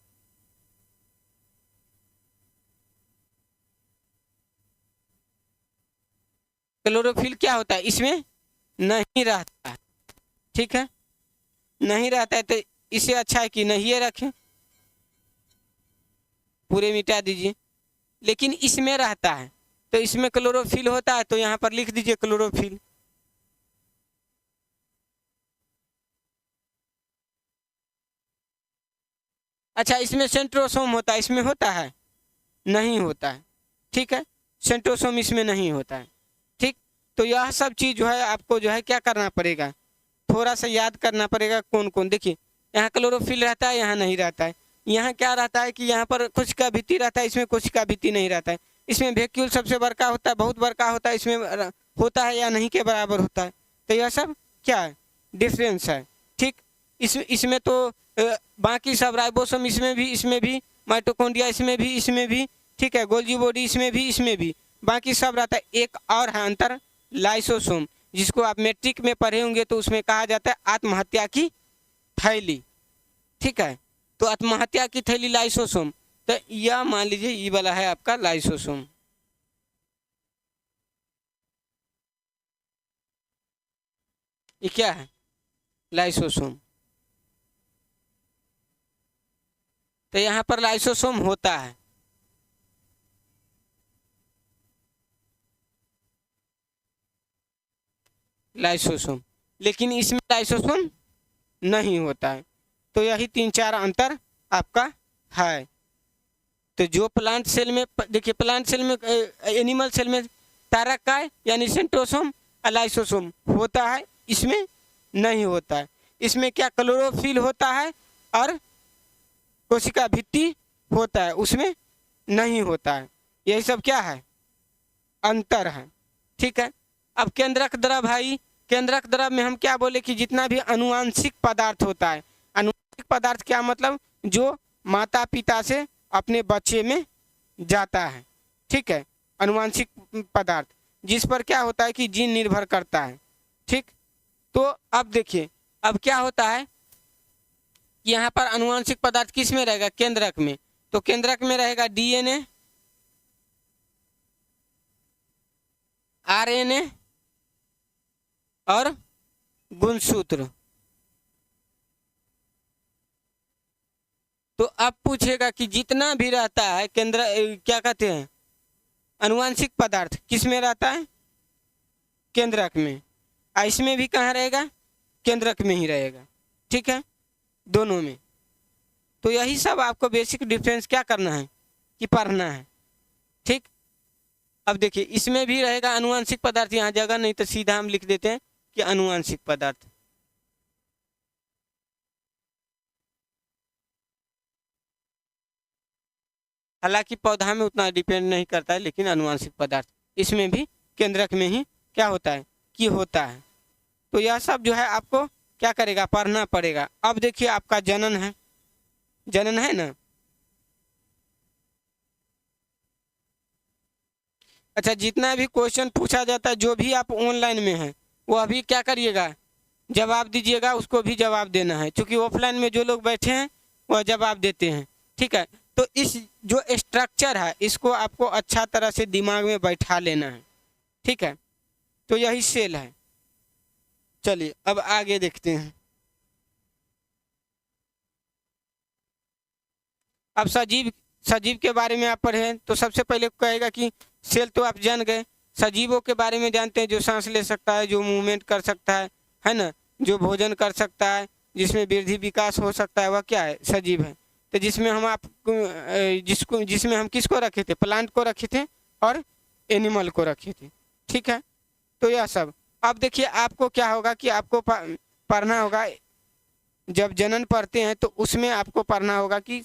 क्लोरोफिल क्या होता है? इसमें नहीं रहता है। ठीक है, नहीं रहता है, तो इससे अच्छा है कि नहीं रखें, पूरे मिटा दीजिए। लेकिन इसमें रहता है, तो इसमें क्लोरोफिल होता है, तो यहाँ पर लिख दीजिए क्लोरोफिल। अच्छा, इसमें सेंट्रोसोम होता है, इसमें होता है? नहीं होता है। ठीक है, सेंट्रोसोम इसमें नहीं होता है। ठीक, तो यह सब चीज़ जो है आपको जो है क्या करना पड़ेगा, थोड़ा सा याद करना पड़ेगा। कौन कौन, देखिए यहाँ क्लोरोफिल रहता है, यहाँ नहीं रहता है। यहाँ क्या रहता है कि यहाँ पर कोशिका भित्ति रहता है, इसमें कोशिका भित्ति नहीं रहता है। इसमें वैक्यूल सबसे बड़का होता है, बहुत बड़का होता है, इसमें होता है या नहीं के बराबर होता है। तो यह सब क्या है, डिफरेंस है। ठीक, इसमें तो बाकी सब राइबोसोम इसमें भी माइटोकॉन्ड्रिया इसमें भी ठीक है, गोल्जी बॉडी इसमें भी बाकी सब रहता है। एक और है अंतर, लाइसोसोम, जिसको आप मैट्रिक में पढ़े होंगे तो उसमें कहा जाता है आत्महत्या की थैली। ठीक है, तो आत्महत्या की थैली लाइसोसोम। तो यह मान लीजिए ये वाला है आपका लाइसोसोम। ये क्या है, लाइसोसोम। तो यहाँ पर लाइसोसोम होता है। लाइसोसोम, लेकिन इसमें लाइसोसोम नहीं होता है। तो यही 3-4 अंतर आपका है। तो जो प्लांट सेल में देखिए, प्लांट सेल में एनिमल सेल में तारकाय यानी सेंट्रोसोम लाइसोसोम होता है, इसमें नहीं होता है। इसमें क्या क्लोरोफिल होता है और कोशिका भित्ति होता है, उसमें नहीं होता है। यही सब क्या है, अंतर है। ठीक है, अब केंद्रक द्रव है। केंद्रक द्रव में हम क्या बोले कि जितना भी अनुवांशिक पदार्थ होता है, अनुवांशिक पदार्थ क्या मतलब, जो माता पिता से अपने बच्चे में जाता है। ठीक है, अनुवांशिक पदार्थ जिस पर क्या होता है कि जीन निर्भर करता है। ठीक, तो अब देखिए अब क्या होता है कि यहाँ पर अनुवांशिक पदार्थ किस में रहेगा, केंद्रक में। तो केंद्रक में रहेगा डीएनए, आरएनए और गुणसूत्र। तो अब पूछेगा कि जितना भी रहता है केंद्र, क्या कहते हैं, अनुवांशिक पदार्थ किस में रहता है, केंद्रक में। इसमें भी कहाँ रहेगा, केंद्रक में ही रहेगा। ठीक है, दोनों में। तो यही सब आपको बेसिक डिफरेंस क्या करना है कि पढ़ना है। ठीक, अब देखिए इसमें भी रहेगा अनुवांशिक पदार्थ, यहाँ जगह नहीं तो सीधा हम लिख देते हैं कि अनुवांशिक पदार्थ। हालांकि पौधा में उतना डिपेंड नहीं करता है, लेकिन अनुवांशिक पदार्थ इसमें भी केंद्रक में ही क्या होता है कि होता है। तो यह सब जो है आपको क्या करेगा, पढ़ना पड़ेगा। अब देखिए आपका जनन है, जनन है ना। अच्छा, जितना भी क्वेश्चन पूछा जाता है जो भी आप ऑनलाइन में है वो अभी क्या करिएगा, जवाब दीजिएगा, उसको भी जवाब देना है। क्योंकि ऑफलाइन में जो लोग बैठे हैं वह जवाब देते हैं। ठीक है, तो इस जो स्ट्रक्चर है इसको आपको अच्छा तरह से दिमाग में बैठा लेना है। ठीक है, तो यही सेल है। चलिए अब आगे देखते हैं। अब सजीव, सजीव के बारे में आप पढ़े तो सबसे पहले कहेगा कि सेल तो आप जान गए। सजीवों के बारे में जानते हैं, जो सांस ले सकता है, जो मूवमेंट कर सकता है ना, जो भोजन कर सकता है, जिसमें वृद्धि विकास हो सकता है, वह क्या है, सजीव है। तो जिसमें हम जिसमें हम किसको रखे थे, प्लांट को रखे थे और एनिमल को रखे थे। ठीक है, तो यह सब। अब देखिए आपको क्या होगा कि आपको पढ़ना होगा, जब जनन पढ़ते हैं तो उसमें आपको पढ़ना होगा कि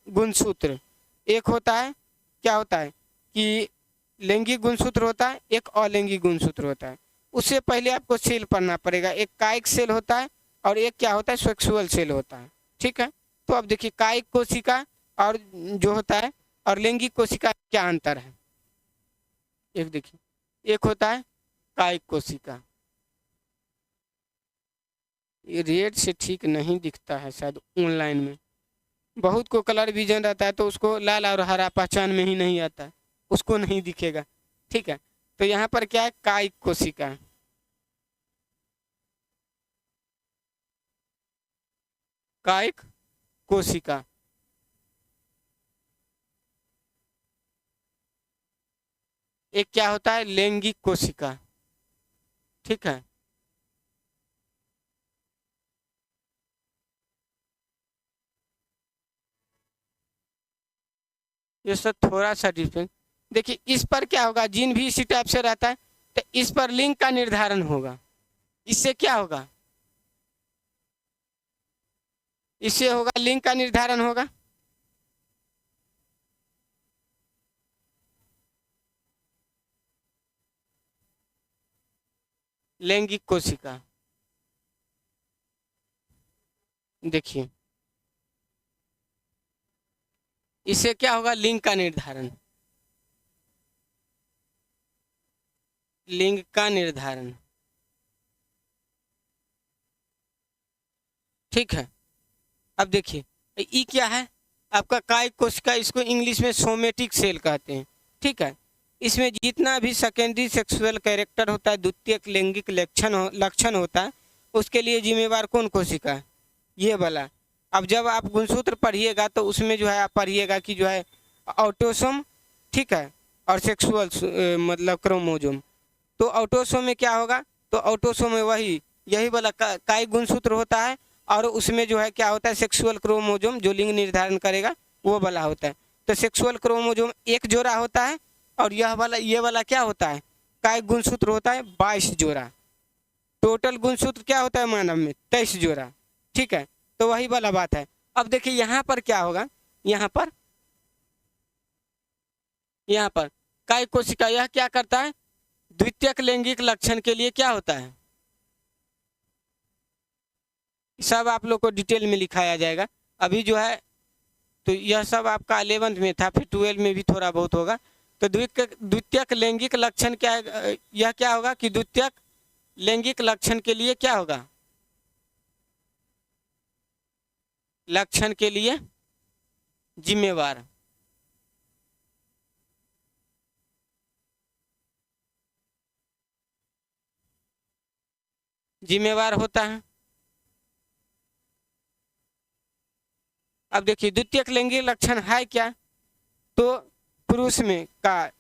गुणसूत्र एक होता है, क्या होता है कि लैंगिक गुणसूत्र होता है, एक अलैंगिक गुणसूत्र होता है। उससे पहले आपको सेल पढ़ना पड़ेगा। एक कायिक सेल होता है और एक क्या होता है, सेक्सुअल सेल होता है। ठीक है, तो अब देखिए कायिक कोशिका और जो होता है और लैंगिक कोशिका क्या अंतर है। एक देखिए, एक होता है कायिक कोशिका, ये रेड से ठीक नहीं दिखता है शायद ऑनलाइन में, बहुत को कलर विजन रहता है तो उसको लाल और हरा पहचान में ही नहीं आता है, उसको नहीं दिखेगा। ठीक है, तो यहाँ पर क्या है, कायिक कोशिका। कायिक कोशिका एक क्या होता है, लैंगिक कोशिका। ठीक है, ये सब थोड़ा सा डिफरेंस। देखिए इस पर क्या होगा, जीन भी इसी टाइप से रहता है, तो इस पर लिंक का निर्धारण होगा। इससे क्या होगा, इससे होगा लिंक का निर्धारण होगा। लैंगिक कोशिका, देखिए इससे क्या होगा, लिंग का निर्धारण, लिंग का निर्धारण। ठीक है, अब देखिए ई क्या है, आपका काय कोशिका, इसको इंग्लिश में सोमेटिक सेल कहते हैं। ठीक है, इसमें जितना भी सेकेंडरी सेक्सुअल कैरेक्टर होता है, द्वितीयक लैंगिक लक्षण होता है, उसके लिए जिम्मेवार कौन कोशिका है, ये वाला। अब जब आप गुणसूत्र पढ़िएगा तो उसमें जो है आप पढ़िएगा कि जो है ऑटोसोम, ठीक है, और सेक्सुअल मतलब क्रोमोजोम। तो ऑटोसोम में क्या होगा, तो ऑटोसोम में वही यही वाला काय गुणसूत्र होता है, और उसमें जो है क्या होता है, सेक्सुअल क्रोमोजोम जो लिंग निर्धारण करेगा वो वाला होता है। तो सेक्सुअल क्रोमोजोम एक जोड़ा होता है, और यह वाला ये वाला क्या होता है, काय गुणसूत्र होता है 22 जोड़ा। टोटल गुणसूत्र क्या होता है मानव में, 23 जोड़ा। ठीक है, तो वही वाला बात है। अब देखिए यहाँ पर क्या होगा, यहाँ पर काय कोशिका यह क्या करता है, द्वितीयक लैंगिक लक्षण के लिए क्या होता है, सब आप लोग को डिटेल में लिखाया जाएगा। अभी जो है तो यह सब आपका 11th में था, फिर 12 में भी थोड़ा बहुत होगा। तो द्वितीयक लैंगिक लक्षण क्या है, यह क्या होगा कि द्वितीयक लैंगिक लक्षण के लिए क्या होगा, लक्षण के लिए जिम्मेवार, जिम्मेवार होता है। अब देखिए द्वितीयक लैंगिक लक्षण है क्या, तो पुरुष में का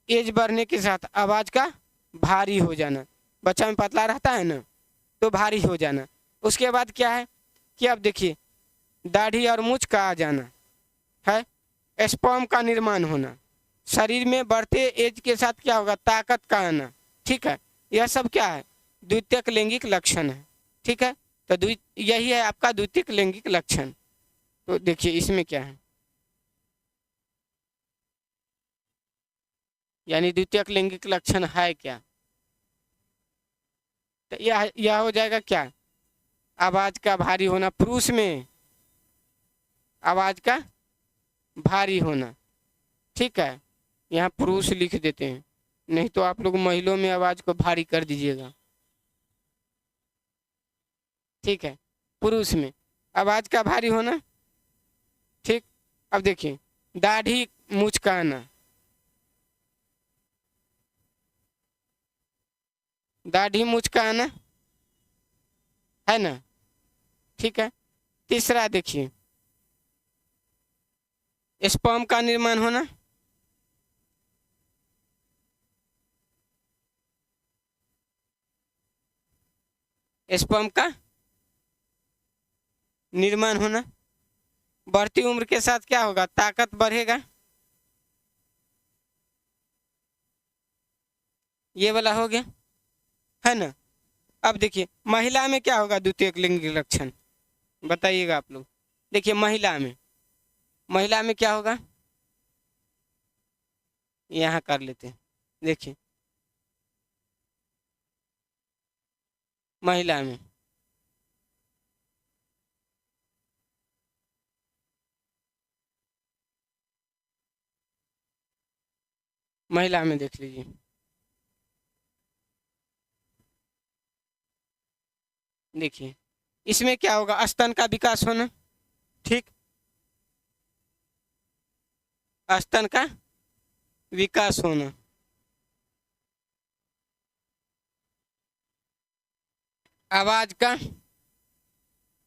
एज बढ़ने के साथ आवाज का भारी हो जाना, बच्चा में पतला रहता है ना, तो भारी हो जाना। उसके बाद क्या है कि अब देखिए दाढ़ी और मूंछ का आ जाना है, स्पर्म का निर्माण होना, शरीर में बढ़ते एज के साथ क्या होगा, ताकत का आना। ठीक है, यह सब क्या है, द्वितीयक लैंगिक लक्षण है। ठीक है, तो यही है आपका द्वितीयक लैंगिक लक्षण। तो देखिए इसमें क्या है, यानी द्वितीयक लैंगिक लक्षण है क्या, तो यह हो जाएगा क्या, आवाज का भारी होना, पुरुष में आवाज का भारी होना। ठीक है, यहाँ पुरुष लिख देते हैं, नहीं तो आप लोग महिलाओं में आवाज को भारी कर दीजिएगा। ठीक है, पुरुष में आवाज का भारी होना। ठीक, अब देखिए दाढ़ी मूंछ का आना, दाढ़ी मूंछ का आना है ना। ठीक है, तीसरा देखिए स्पर्म का निर्माण होना, स्पर्म का निर्माण होना, बढ़ती उम्र के साथ क्या होगा, ताकत बढ़ेगा, ये वाला हो गया है ना। अब देखिए महिला में क्या होगा द्वितीयक लैंगिक लक्षण, बताइएगा आप लोग। देखिए महिला में क्या होगा, यहाँ कर लेते हैं। देखिए महिला में देख लीजिए, देखिए इसमें क्या होगा, स्तन का विकास होना। ठीक, स्तन का विकास होना, आवाज का,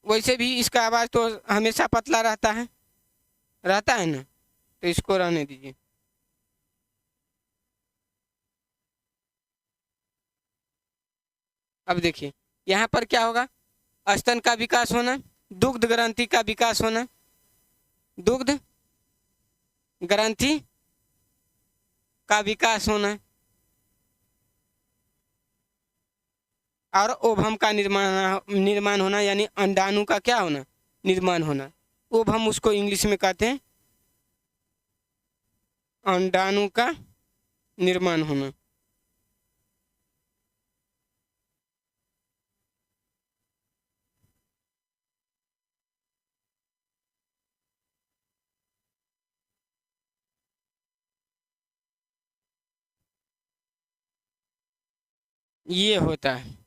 वैसे भी इसका आवाज तो हमेशा पतला रहता है ना, तो इसको रहने दीजिए। अब देखिए यहाँ पर क्या होगा, स्तन का विकास होना, दुग्ध ग्रंथि का विकास होना, दुग्ध ग्रंथि का विकास होना और ओभम का निर्माण होना, यानी अंडाणु का क्या होना, निर्माण होना। ओभम उसको इंग्लिश में कहते हैं अंडाणु का निर्माण होना। ये होता है,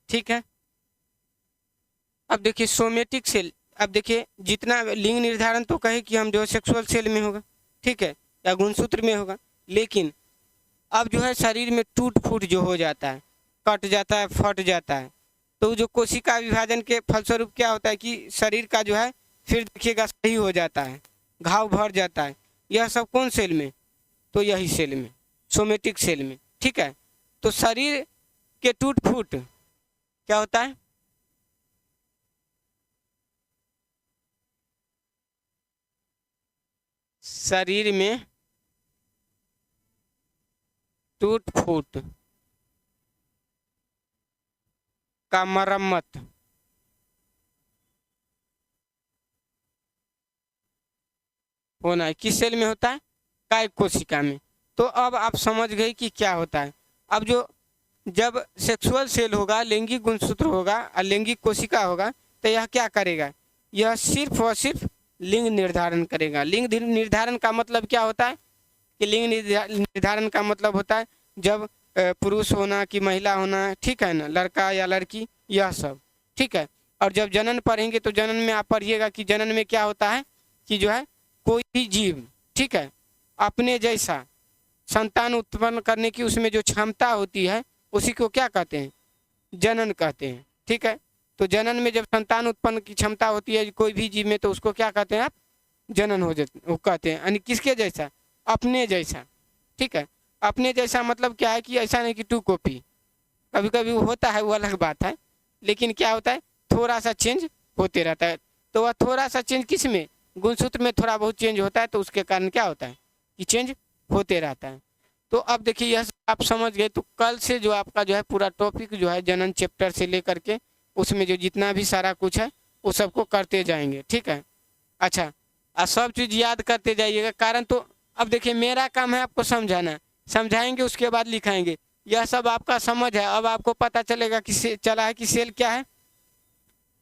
ठीक है। अब देखिए सोमेटिक सेल, अब देखिए जितना लिंग निर्धारण तो कहे कि हम जो है सेक्सुअल सेल में होगा, ठीक है, या गुणसूत्र में होगा, लेकिन अब जो है शरीर में टूट फूट जो हो जाता है, कट जाता है, फट जाता है, तो जो कोशिका विभाजन के फलस्वरूप क्या होता है कि शरीर का जो है फिर देखिएगा सही हो जाता है, घाव भर जाता है। यह सब कौन सेल में, तो यही सेल में, सोमेटिक सेल में, ठीक है। तो शरीर के टूट फूट क्या होता है, शरीर में टूट फूट का मरम्मत होना है, किस सेल में होता है, कायिक कोशिका में। तो अब आप समझ गए कि क्या होता है। अब जो जब सेक्सुअल सेल होगा, लैंगिक गुणसूत्र होगा और लैंगिक कोशिका होगा, तो यह क्या करेगा, यह सिर्फ और सिर्फ लिंग निर्धारण करेगा। लिंग निर्धारण का मतलब क्या होता है कि लिंग निर्धारण का मतलब होता है जब पुरुष होना कि महिला होना, ठीक है ना, लड़का या लड़की, यह सब, ठीक है। और जब जनन पढ़ेंगे तो जनन में आप पढ़िएगा कि जनन में क्या होता है कि जो है कोई भी जीव, ठीक है, अपने जैसा संतान उत्पन्न करने की उसमें जो क्षमता होती है उसी को क्या कहते हैं, जनन कहते हैं, ठीक है। तो जनन में जब संतान उत्पन्न की क्षमता होती है कोई भी जीव में, तो उसको क्या कहते हैं आप, जनन हो जाते, वो कहते हैं, यानी किसके जैसा, अपने जैसा, ठीक है। अपने जैसा मतलब क्या है कि ऐसा नहीं कि टू कॉपी, कभी कभी वो होता है, वो अलग बात है, लेकिन क्या होता है थोड़ा सा चेंज होते रहता है। तो वह थोड़ा सा चेंज किस में, गुणसूत्र में थोड़ा बहुत चेंज होता है, तो उसके कारण क्या होता है कि चेंज होते रहता है। तो अब देखिए यह आप समझ गए। तो कल से जो आपका जो है पूरा टॉपिक जो है जनन चैप्टर से लेकर के उसमें जो जितना भी सारा कुछ है वो सबको करते जाएंगे, ठीक है। अच्छा, सब चीज़ याद करते जाइएगा, कारण तो अब देखिए मेरा काम है आपको समझाना, समझाएंगे उसके बाद लिखाएंगे, यह सब आपका समझ है। अब आपको पता चलेगा कि चला है कि सेल क्या है,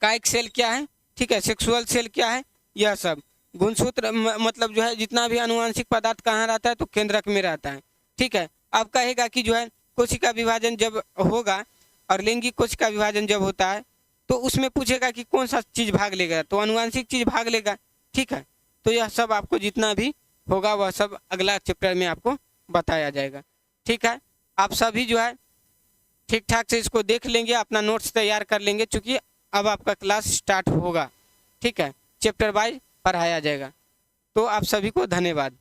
कायिक सेल क्या है, ठीक है, सेक्सुअल सेल क्या है, यह सब गुणसूत्र मतलब जो है जितना भी अनुवांशिक पदार्थ कहाँ रहता है, तो केंद्रक में रहता है, ठीक है। अब कहेगा कि जो है कोशिका विभाजन जब होगा और लैंगिक कोशिका विभाजन जब होता है तो उसमें पूछेगा कि कौन सा चीज़ भाग लेगा, तो अनुवांशिक चीज़ भाग लेगा, ठीक है। तो यह सब आपको जितना भी होगा वह सब अगला चैप्टर में आपको बताया जाएगा, ठीक है। आप सभी जो है ठीक ठाक से इसको देख लेंगे, अपना नोट्स तैयार कर लेंगे, चूँकि अब आपका क्लास स्टार्ट होगा, ठीक है, चैप्टर वाइज पढ़ाया जाएगा। तो आप सभी को धन्यवाद।